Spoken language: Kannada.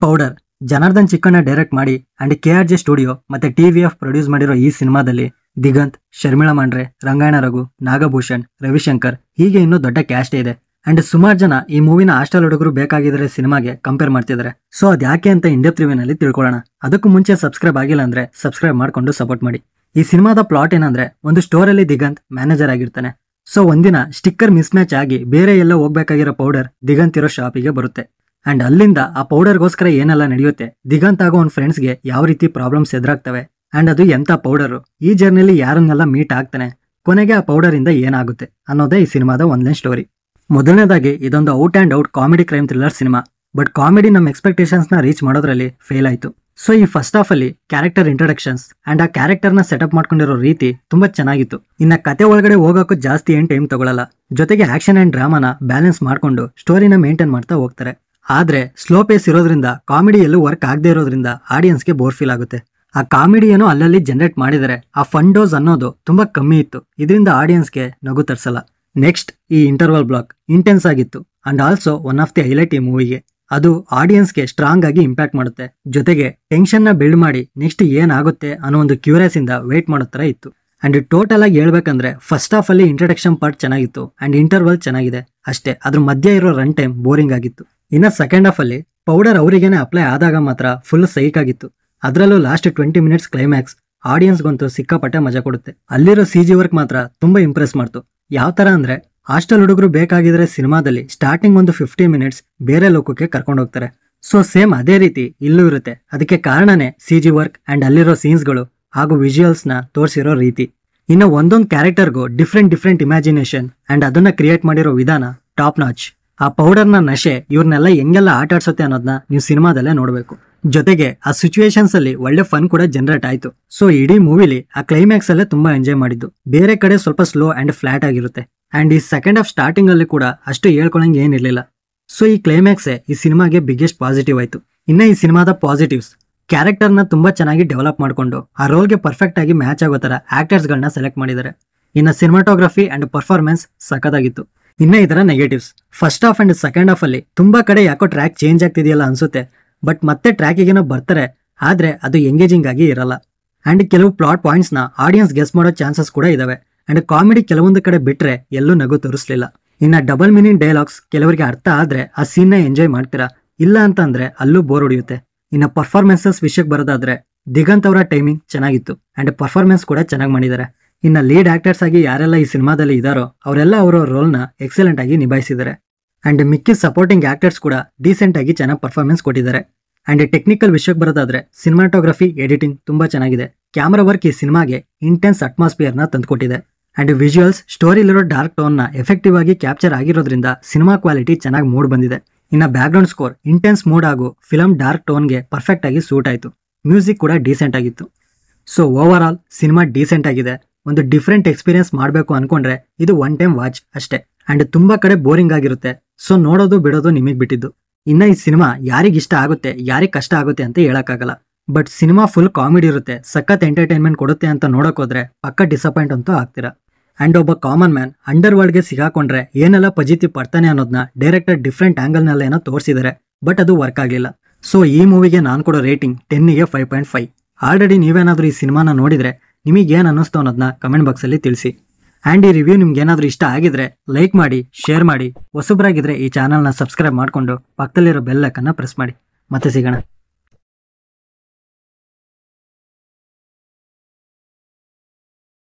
ಪೌಡರ್ ಜನಾರ್ದನ್ ಚಿಕ್ಕಣ್ಣ ಡೈರೆಕ್ಟ್ ಮಾಡಿ ಅಂಡ್ KRJ ಸ್ಟುಡಿಯೋ ಮತ್ತೆ TVF ಪ್ರೊಡ್ಯೂಸ್ ಮಾಡಿರೋ ಈ ಸಿನಿಮಾದಲ್ಲಿ ದಿಗಂತ್, ಶರ್ಮಿಳಾ ಮಾಂಡ್ರೆ, ರಂಗಾಯಣ ರಘು, ನಾಗಭೂಷಣ್, ರವಿಶಂಕರ್ ಹೀಗೆ ಇನ್ನೂ ದೊಡ್ಡ ಕ್ಯಾಸ್ಟ್ ಇದೆ. ಅಂಡ್ ಸುಮಾರು ಜನ ಈ ಮೂವಿನ ಹಾಸ್ಟೆಲ್ ಹುಡುಗರು ಬೇಕಾಗಿದ್ರೆ ಸಿನಿಮಾಗೆ ಕಂಪೇರ್ ಮಾಡ್ತಿದ್ದಾರೆ. ಸೊ ಅದ್ಯಾಕೆ ಅಂತ ಇಂಡೆಪ್ತ್ ರಿವ್ಯೂನಲ್ಲಿ ತಿಳ್ಕೊಳ್ಳೋಣ. ಅದಕ್ಕೂ ಮುಂಚೆ ಸಬ್ಸ್ಕ್ರೈಬ್ ಆಗಿಲ್ಲ ಅಂದ್ರೆ ಸಬ್ಸ್ಕ್ರೈಬ್ ಮಾಡ್ಕೊಂಡು ಸಪೋರ್ಟ್ ಮಾಡಿ. ಈ ಸಿನಿಮಾದ ಪ್ಲಾಟ್ ಏನಂದ್ರೆ, ಒಂದು ಸ್ಟೋರಲ್ಲಿ ದಿಗಂತ್ ಮ್ಯಾನೇಜರ್ ಆಗಿರ್ತಾನೆ. ಸೊ ಒಂದಿನ ಸ್ಟಿಕ್ಕರ್ ಮಿಸ್ ಮ್ಯಾಚ್ ಆಗಿ ಬೇರೆ ಎಲ್ಲ ಹೋಗ್ಬೇಕಾಗಿರೋ ಪೌಡರ್ ದಿಗಂತ್ ಇರೋ ಶಾಪಿಗೆ ಬರುತ್ತೆ. ಅಂಡ್ ಅಲ್ಲಿಂದ ಆ ಪೌಡರ್ಗೋಸ್ಕರ ಏನೆಲ್ಲ ನಡೆಯುತ್ತೆ, ದಿಗಂತ್ ಆಗೋ ಅವ್ನ ಫ್ರೆಂಡ್ಸ್ಗೆ ಯಾವ ರೀತಿ ಪ್ರಾಬ್ಲಮ್ಸ್ ಎದುರಾಗ್ತವೆ, ಅಂಡ್ ಅದು ಎಂತ ಪೌಡರು, ಈ ಜರ್ನಿಲಿ ಯಾರನ್ನೆಲ್ಲ ಮೀಟ್ ಆಗ್ತಾನೆ, ಕೊನೆಗೆ ಆ ಪೌಡರ್ ಇಂದ ಏನಾಗುತ್ತೆ ಅನ್ನೋದೇ ಈ ಸಿನಿಮಾದ ಒಂದನೇ ಸ್ಟೋರಿ. ಮೊದಲನೇದಾಗಿ ಇದೊಂದು out and out comedy crime thriller cinema. But comedy ನಮ್ಮ ಎಕ್ಸ್ಪೆಕ್ಟೇಷನ್ಸ್ ನ ರೀಚ್ ಮಾಡೋದ್ರಲ್ಲಿ ಫೇಲ್ ಆಯ್ತು. ಸೊ ಈ ಫಸ್ಟ್ ಹಾಫ್ ಅಲ್ಲಿ ಕ್ಯಾರೆಕ್ಟರ್ ಇಂಟ್ರೊಡಕ್ಷನ್ಸ್ ಅಂಡ್ ಆ ಕ್ಯಾರೆಕ್ಟರ್ ನ ಸೆಟಪ್ ಮಾಡ್ಕೊಂಡಿರೋ ರೀತಿ ತುಂಬಾ ಚೆನ್ನಾಗಿತ್ತು. ಇನ್ನ ಕತೆ ಒಳಗಡೆ ಹೋಗೋಕ್ಕೂ ಜಾಸ್ತಿ ಏನ್ ಟೈಮ್ ತಗೊಳ್ಳಲ್ಲ. ಜೊತೆಗೆ ಆಕ್ಷನ್ ಅಂಡ್ ಡ್ರಾಮಾನ ಬ್ಯಾಲೆನ್ಸ್ ಮಾಡ್ಕೊಂಡು ಸ್ಟೋರಿನ ಮೇಂಟೈನ್ ಮಾಡ್ತಾ ಹೋಗ್ತಾರೆ. ಆದ್ರೆ ಸ್ಲೋ ಪೇಸ್ ಇರೋದ್ರಿಂದ ಕಾಮಿಡಿ ಎಲ್ಲೂ ವರ್ಕ್ ಆಗದೆ ಇರೋದ್ರಿಂದ ಆಡಿಯನ್ಸ್ಗೆ ಬೋರ್ ಫೀಲ್ ಆಗುತ್ತೆ. ಆ ಕಾಮಿಡಿ ಏನೋ ಅಲ್ಲಲ್ಲಿ ಜನರೇಟ್ ಮಾಡಿದರೆ ಆ ಫನ್ ಡೋಸ್ ಅನ್ನೋದು ತುಂಬಾ ಕಮ್ಮಿ ಇತ್ತು. ಇದರಿಂದ ಆಡಿಯನ್ಸ್ಗೆ ನಗು ತರ್ಸಲ್ಲ. ನೆಕ್ಸ್ಟ್ ಈ ಇಂಟರ್ವಲ್ ಬ್ಲಾಕ್ ಇಂಟೆನ್ಸ್ ಆಗಿತ್ತು and also one of the highlight ಈ ಮೂವಿಗೆ. ಅದು ಆಡಿಯನ್ಸ್ಗೆ ಸ್ಟ್ರಾಂಗ್ ಆಗಿ ಇಂಪ್ಯಾಕ್ಟ್ ಮಾಡುತ್ತೆ. ಜೊತೆಗೆ ಟೆನ್ಷನ್ ನ ಬಿಲ್ಡ್ ಮಾಡಿ ನೆಕ್ಸ್ಟ್ ಏನಾಗುತ್ತೆ ಅನ್ನೋ ಒಂದು ಕ್ಯೂರಿಯಸ್ ಇಂದ ವೇಟ್ ಮಾಡೋ ತರ ಇತ್ತು. ಅಂಡ್ ಟೋಟಲ್ ಆಗಿ ಹೇಳ್ಬೇಕಂದ್ರೆ ಫಸ್ಟ್ ಹಾಫ್ ಅಲ್ಲಿ ಇಂಟ್ರಡಕ್ಷನ್ ಪಾರ್ಟ್ ಚೆನ್ನಾಗಿತ್ತು ಅಂಡ್ ಇಂಟರ್ವಲ್ ಚೆನ್ನಾಗಿದೆ ಅಷ್ಟೇ. ಅದ್ರ ಮಧ್ಯೆ ಇರೋ ರನ್ ಟೈಮ್ ಬೋರಿಂಗ್ ಆಗಿತ್ತು. ಇನ್ನ ಸೆಕೆಂಡ್ ಹಾಫ್ ಅಲ್ಲಿ ಪೌಡರ್ ಅವರಿಗೇನೆ ಅಪ್ಲೈ ಆದಾಗ ಮಾತ್ರ ಫುಲ್ ಸೈಕ್ ಆಗಿತ್ತು. ಅದರಲ್ಲೂ ಲಾಸ್ಟ್ 20 ಮಿನಿಟ್ಸ್ ಕ್ಲೈಮ್ಯಾಕ್ಸ್ ಆಡಿಯನ್ಸ್ಗಂತೂ ಸಿಕ್ಕಾಪಟ್ಟೆ ಮಜಾ ಕೊಡುತ್ತೆ. ಅಲ್ಲಿರೋ CG ವರ್ಕ್ ಮಾತ್ರ ತುಂಬಾ ಇಂಪ್ರೆಸ್ ಮಾಡ್ತು. ಯಾವ ತರ ಅಂದ್ರೆ, ಹಾಸ್ಟೆಲ್ ಹುಡುಗರು ಬೇಕಾಗಿದ್ರೆ ಸಿನಿಮಾದಲ್ಲಿ ಸ್ಟಾರ್ಟಿಂಗ್ ಒಂದು 15 ಮಿನಿಟ್ಸ್ ಬೇರೆ ಲೋಕಕ್ಕೆ ಕರ್ಕೊಂಡು ಹೋಗ್ತಾರೆ. ಸೊ ಸೇಮ್ ಅದೇ ರೀತಿ ಇಲ್ಲೂ ಇರುತ್ತೆ. ಅದಕ್ಕೆ ಕಾರಣನೇ CG ವರ್ಕ್ ಅಂಡ್ ಅಲ್ಲಿರೋ ಸೀನ್ಸ್ಗಳು ಹಾಗೂ ವಿಜುವಲ್ಸ್ ನ ತೋರಿಸಿರೋ ರೀತಿ. ಇನ್ನು ಒಂದೊಂದು ಕ್ಯಾರೆಕ್ಟರ್ಗೂ ಡಿಫ್ರೆಂಟ್ ಇಮ್ಯಾಜಿನೇಷನ್ ಅಂಡ್ ಅದನ್ನ ಕ್ರಿಯೇಟ್ ಮಾಡಿರೋ ವಿಧಾನ ಟಾಪ್ ನಾಚ್. ಆ ಪೌಡರ್ನ ನಶೆ ಇವ್ರನ್ನೆಲ್ಲ ಹೆಂಗೆಲ್ಲ ಆಟ ಆಡ್ಸುತ್ತೆ ಅನ್ನೋದನ್ನ ನೀವು ಸಿನಿಮಾದಲ್ಲೇ ನೋಡ್ಬೇಕು. ಜೊತೆಗೆ ಆ ಸಿಚುವೇಶನ್ಸ್ ಅಲ್ಲಿ ಒಳ್ಳೆ ಫನ್ ಕೂಡ ಜನರೇಟ್ ಆಯ್ತು. ಸೊ ಇಡೀ ಮೂವಿಲಿ ಆ ಕ್ಲೈಮ್ಯಾಕ್ಸ್ ಅಲ್ಲೇ ತುಂಬಾ ಎಂಜಾಯ್ ಮಾಡಿದ್ದು. ಬೇರೆ ಕಡೆ ಸ್ವಲ್ಪ ಸ್ಲೋ ಅಂಡ್ ಫ್ಲಾಟ್ ಆಗಿರುತ್ತೆ. ಅಂಡ್ ಈ ಸೆಕೆಂಡ್ ಹಾಫ್ ಸ್ಟಾರ್ಟಿಂಗ್ ಅಲ್ಲಿ ಕೂಡ ಅಷ್ಟು ಹೇಳ್ಕೊಳಂಗೆ ಏನಿರ್ಲಿಲ್ಲ. ಸೊ ಈ ಕ್ಲೈಮ್ಯಾಕ್ಸೇ ಈ ಸಿನಿಮಾಗೆ ಬಿಗ್ಗೆಸ್ಟ್ ಪಾಸಿಟಿವ್ ಆಯ್ತು. ಇನ್ನ ಈ ಸಿನಿಮಾದ ಪಾಸಿಟಿವ್ಸ್, ಕ್ಯಾರೆಕ್ಟರ್ನ ತುಂಬಾ ಚೆನ್ನಾಗಿ ಡೆವಲಪ್ ಮಾಡ್ಕೊಂಡು ಆ ರೋಲ್ಗೆ ಪರ್ಫೆಕ್ಟ್ ಆಗಿ ಮ್ಯಾಚ್ ಆಗೋ ತರ ಆಕ್ಟರ್ಸ್ ಗಳನ್ನ ಸೆಲೆಕ್ಟ್ ಮಾಡಿದ್ದಾರೆ. ಇನ್ನ ಸಿನಿಮಾಟೋಗ್ರಫಿ ಅಂಡ್ ಪರ್ಫಾರ್ಮೆನ್ಸ್ ಸಖತ್ತಾಗಿತ್ತು. ಇನ್ನ ಇದರ negatives, first half and second half ಅಲ್ಲಿ ತುಂಬಾ ಕಡೆ ಯಾಕೋ ಟ್ರ್ಯಾಕ್ ಚೇಂಜ್ ಆಗ್ತಿದೆಯಲ್ಲ ಅನ್ಸುತ್ತೆ. ಬಟ್ ಮತ್ತೆ ಟ್ರ್ಯಾಕಿಗೇನೋ ಬರ್ತಾರೆ, ಆದ್ರೆ ಅದು ಎಂಗೇಜಿಂಗ್ ಆಗಿ ಇರಲ್ಲ. ಅಂಡ್ ಕೆಲವು ಪ್ಲಾಟ್ ಪಾಯಿಂಟ್ಸ್ ನ ಆಡಿಯನ್ಸ್ ಗೆಸ್ ಮಾಡೋ ಚಾನ್ಸಸ್ ಕೂಡ ಇದಾವೆ. ಅಂಡ್ ಕಾಮಿಡಿ ಕೆಲವೊಂದು ಕಡೆ ಬಿಟ್ರೆ ಎಲ್ಲೂ ನಗು ತೋರಿಸ್ಲಿಲ್ಲ. ಇನ್ನ ಡಬಲ್ ಮೀನಿಂಗ್ ಡೈಲಾಗ್ಸ್ ಕೆಲವರಿಗೆ ಅರ್ಥ ಆದ್ರೆ ಆ ಸೀನ್ ನ ಎಂಜಾಯ್ ಮಾಡ್ತೀರಾ, ಇಲ್ಲ ಅಂತ ಅಂದ್ರೆ ಅಲ್ಲೂ ಬೋರ್ ಹೊಡಿಯುತ್ತೆ. ಇನ್ನ ಪರ್ಫಾರ್ಮೆನ್ಸಸ್ ವಿಷಯಕ್ಕೆ ಬರೋದಾದ್ರೆ ದಿಗಂತ್ ಅವರ ಟೈಮಿಂಗ್ ಚೆನ್ನಾಗಿತ್ತು ಅಂಡ್ ಪರ್ಫಾರ್ಮೆನ್ಸ್ ಕೂಡ ಚೆನ್ನಾಗಿ ಮಾಡಿದ್ದಾರೆ. ಇನ್ನ ಲೀಡ್ ಆಕ್ಟರ್ಸ್ ಆಗಿ ಯಾರೆಲ್ಲ ಈ ಸಿನಿಮಾದಲ್ಲಿ ಇದಾರೋ ಅವರೆಲ್ಲ ಅವರ ರೋಲ್ ನ ಎಕ್ಸಲೆಂಟ್ ಆಗಿ ನಿಭಾಯಿಸಿದ್ದಾರೆ. ಅಂಡ್ ಮಿಕ್ಕಿ ಸಪೋರ್ಟಿಂಗ್ ಆಕ್ಟರ್ಸ್ ಕೂಡ ಡೀಸೆಂಟ್ ಆಗಿ ಚೆನ್ನಾಗಿ ಪರ್ಫಾರ್ಮೆನ್ಸ್ ಕೊಟ್ಟಿದ್ದಾರೆ. ಅಂಡ್ ಟೆಕ್ನಿಕಲ್ ವಿಷಯಕ್ಕೆ ಬರೋದಾದ್ರೆ ಸಿನಿಮಾಟೋಗ್ರಫಿ, ಎಡಿಟಿಂಗ್ ತುಂಬಾ ಚೆನ್ನಾಗಿದೆ. ಕ್ಯಾಮರಾ ವರ್ಕ್ ಈ ಸಿನಿಮಾಗೆ ಇಂಟೆನ್ಸ್ ಅಟ್ಮಾಸ್ಫಿಯರ್ ನ ತಂದುಕೊಟ್ಟಿದೆ. ಅಂಡ್ ವಿಜುವಲ್ಸ್ ಸ್ಟೋರಿಲಿರೋ ಡಾರ್ಕ್ ಟೋನ್ ನ ಎಫೆಕ್ಟಿವ್ ಆಗಿ ಕ್ಯಾಪ್ಚರ್ ಆಗಿರೋದ್ರಿಂದ ಸಿನಿಮಾ ಕ್ವಾಲಿಟಿ ಚೆನ್ನಾಗಿ ಮೂಡ್ ಬಂದಿದೆ. ಇನ್ನ back ground score intense mood ಹಾಗೂ ಫಿಲಂ ಡಾರ್ಕ್ ಟೋನ್ಗೆ ಪರ್ಫೆಕ್ಟ್ ಆಗಿ ಸೂಟ್ ಆಯ್ತು. ಮ್ಯೂಸಿಕ್ ಕೂಡ ಡೀಸೆಂಟ್ ಆಗಿತ್ತು. So over all cinema decent ಆಗಿದೆ. ಒಂದು ಡಿಫ್ರೆಂಟ್ ಎಕ್ಸ್ಪೀರಿಯನ್ಸ್ ಮಾಡಬೇಕು ಅನ್ಕೊಂಡ್ರೆ ಇದು ಒನ್ ಟೈಮ್ ವಾಚ್ ಅಷ್ಟೇ. ಅಂಡ್ ತುಂಬಾ ಕಡೆ ಬೋರಿಂಗ್ ಆಗಿರುತ್ತೆ. ಸೊ ನೋಡೋದು ಬಿಡೋದು ನಿಮಗೆ ಬಿಟ್ಟಿದ್ದು. ಇನ್ನ ಈ ಸಿನಿಮಾ ಯಾರಿಗ ಇಷ್ಟ ಆಗುತ್ತೆ ಯಾರಿಗ ಕಷ್ಟ ಆಗುತ್ತೆ ಅಂತ ಹೇಳಕ್ಕಾಗಲ್ಲ. ಬಟ್ ಸಿನಿಮಾ ಫುಲ್ ಕಾಮಿಡಿ ಇರುತ್ತೆ, ಸಖತ್ ಎಂಟರ್ಟೈನ್ಮೆಂಟ್ ಕೊಡುತ್ತೆ ಅಂತ ನೋಡಕ್ ಹೋದ್ರೆ ಪಕ್ಕ ಡಿಸಪಾಯಿಂಟ್ ಅಂತೂ ಆಗ್ತೀರಾ. ಅಂಡ್ ಒಬ್ಬ ಕಾಮನ್ ಮ್ಯಾನ್ ಅಂಡರ್ ವರ್ಲ್ಡ್ಗೆ ಸಿಗಾಕೊಂಡ್ರೆ ಏನೆಲ್ಲ ಪಜಿತಿ ಪಡ್ತಾನೆ ಅನ್ನೋದನ್ನ ಡೈರೆಕ್ಟರ್ ಡಿಫ್ರೆಂಟ್ ಆಂಗಲ್ ನಲ್ಲೇನೋ ತೋರಿಸಿದ್ದಾರೆ. ಬಟ್ ಅದು ವರ್ಕ್ ಆಗಲಿಲ್ಲ. ಸೊ ಈ ಮೂವಿಗೆ ನಾನು ಕೊಡೋ ರೇಟಿಂಗ್ 10ಗೆ 5.5. ಆಲ್ರೆಡಿ ನೀವೇನಾದ್ರೂ ಈ ಸಿನಿಮಾನ ನೋಡಿದ್ರೆ ನಿಮಗೆ ಏನು ಅನ್ನಿಸ್ತು ಅನ್ನೋದನ್ನ ಕಮೆಂಟ್ ಬಾಕ್ಸಲ್ಲಿ ತಿಳಿಸಿ. ಆ್ಯಂಡ್ ಈ ರಿವ್ಯೂ ನಿಮ್ಗೆ ಏನಾದರೂ ಇಷ್ಟ ಆಗಿದ್ರೆ ಲೈಕ್ ಮಾಡಿ, ಶೇರ್ ಮಾಡಿ. ಹೊಸಬ್ರಾಗಿದ್ರೆ ಈ ಚಾನಲ್ನ ಸಬ್ಸ್ಕ್ರೈಬ್ ಮಾಡಿಕೊಂಡು ಪಕ್ಕದಲ್ಲಿರೋ ಬೆಲ್ ಐಕನ್ನ ಪ್ರೆಸ್ ಮಾಡಿ. ಮತ್ತೆ ಸಿಗೋಣ.